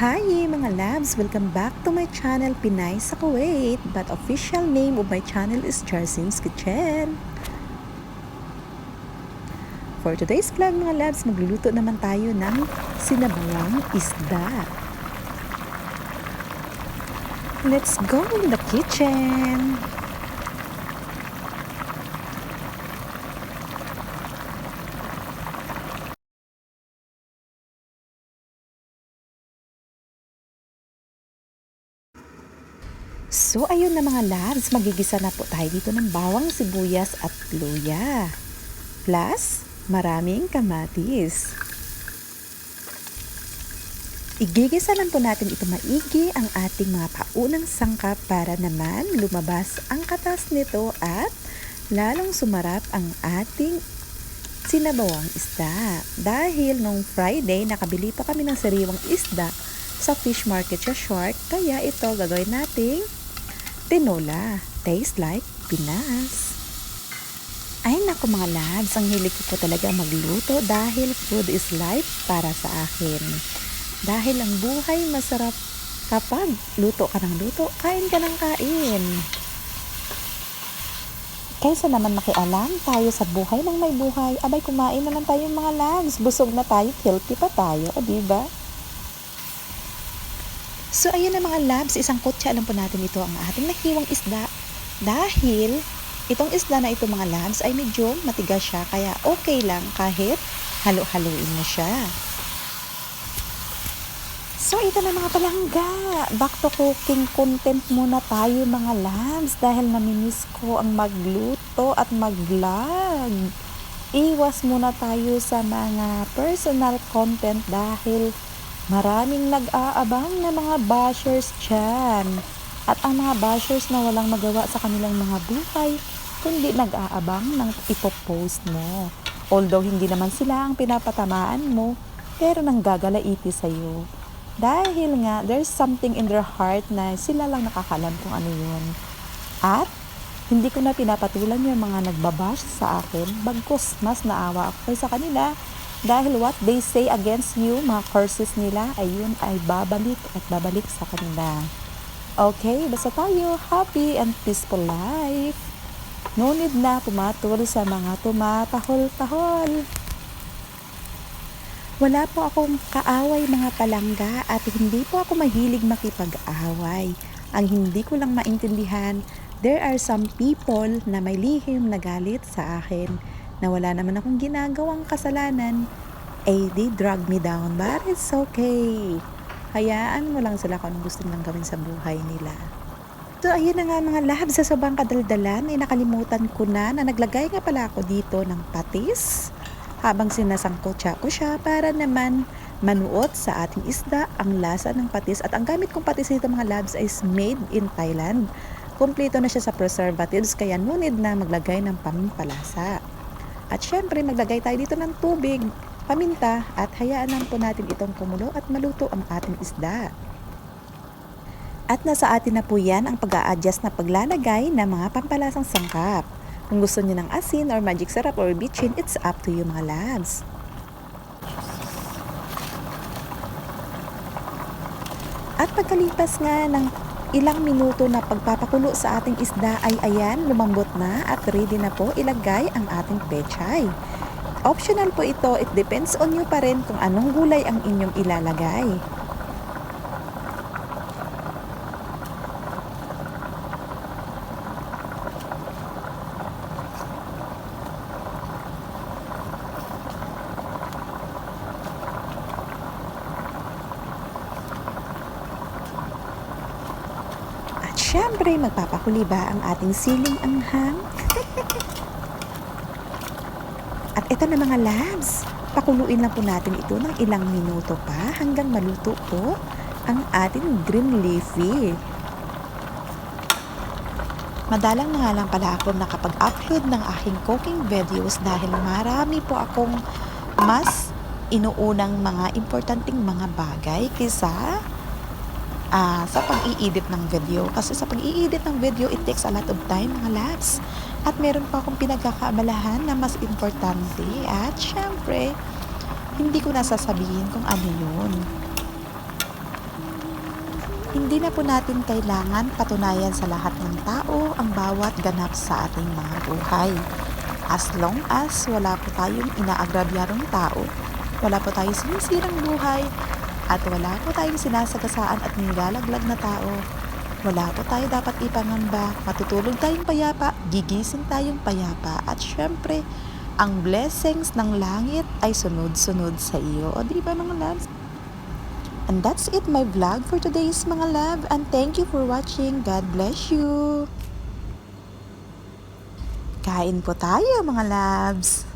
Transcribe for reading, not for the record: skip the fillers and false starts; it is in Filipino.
Hi mga labs! Welcome back to my channel Pinay sa Kuwait, but official name of my channel is Charsim's Kitchen. For today's vlog mga labs, magluluto naman tayo ng sinabawang isda. Let's go in the kitchen! So ayun na mga labs, magigisa na po tayo dito ng bawang, sibuyas at luya. Plus, maraming kamatis. Igigisa lang po natin ito maigi ang ating mga paunang sangkap para naman lumabas ang katas nito at lalong sumarap ang ating sinabawang isda. Dahil nung Friday, nakabili pa kami ng sariwang isda sa fish market sa Shark, kaya ito gagawin nating tinola. Taste like Pinas. Ay naku mga labs, ang hilig ko po talaga magluto dahil food is life para sa akin. Dahil ang buhay masarap kapag luto ka ng luto, kain ka ng kain. Kaysa naman makialam tayo sa buhay ng may buhay, abay kumain naman tayo mga labs, busog na tayo, healthy pa tayo, o diba? So ayun na mga labs, isang kutsa lang po natin ito ang ating nahiwang isda. Dahil itong isda na ito mga labs ay medyo matigas siya, kaya okay lang kahit halo-haluin mo siya. So ito na mga palangga, back to cooking content muna tayo mga labs dahil namimiss ko ang magluto at mag-vlog. Iwas muna tayo sa mga personal content dahil maraming nag-aabang na mga bashers dyan. At ang mga bashers na walang magawa sa kanilang mga buhay, kundi nag-aabang ng ipopost mo. Although hindi naman sila ang pinapatamaan mo, pero nanggagalaiti sa'yo. Dahil nga, there's something in their heart na sila lang nakakalam kung ano yun. At hindi ko na pinapatulan yung mga nagbabash sa akin, bagkus mas naawa ako sa kanila. Dahil what they say against you, mga curses nila, ayun ay babalik at babalik sa kanila. Okay, basta tayo happy and peaceful life. No need na pumatol sa mga tumatahol-tahol. Wala po akong kaaway mga palangga at hindi po ako mahilig makipag-away. Ang hindi ko lang maintindihan, there are some people na may lihim na galit sa akin na wala naman akong ginagawang kasalanan, they drag me down, but it's okay. Hayaan mo lang sila kung anong gusto nilang gawin sa buhay nila. So ayun na nga mga labs, sa sobrang kadaldalan ay nakalimutan ko na naglagay nga pala ako dito ng patis habang sinasangkot ko siya para naman manuot sa ating isda ang lasa ng patis. At ang gamit kong patis dito mga labs is made in Thailand. Kumpleto na siya sa preservatives kaya no need na maglagay ng pampalasa. At syempre maglagay tayo dito ng tubig, paminta at hayaan lang po natin itong kumulo at maluto ang ating isda. At nasa atin na po yan ang pag-a-adjust na paglalagay ng mga pampalasang sangkap. Kung gusto niyo ng asin or magic sarap or bitchin, it's up to you mga labs. At pagkalipas nga ng ilang minuto na pagpapakulo sa ating isda ay ayan, lumambot na at ready na po ilagay ang ating pechay. Optional po ito, it depends on you pa rin kung anong gulay ang inyong ilalagay. Siyempre, magpapakuli ba ang ating siling anghang? At ito na mga labs, pakuluin lang po natin ito ng ilang minuto pa hanggang maluto po ang ating green leafy. Madalang na nga lang pala ako nakapag-upload ng aking cooking videos dahil marami po akong mas inuunang mga importanteng mga bagay kaysa sa pag-i-edit ng video. Kasi sa pag-i-edit ng video, it takes a lot of time mga labs. At meron pa akong pinagkakaabalahan na mas importante. At syempre, hindi ko nasasabihin kung ano yun. Hindi na po natin kailangan patunayan sa lahat ng tao ang bawat ganap sa ating mga buhay. As long as wala po tayong inaagrabyadong tao, wala po tayong sinisirang buhay, at wala po tayong sinasagasaan at nilalaglag na tao, wala po tayo dapat ipangamba, matutulog tayong payapa, gigising tayong payapa, at syempre, ang blessings ng langit ay sunod-sunod sa iyo. O di ba mga loves? And that's it my vlog for today's mga love, and thank you for watching. God bless you. Kain po tayo mga loves.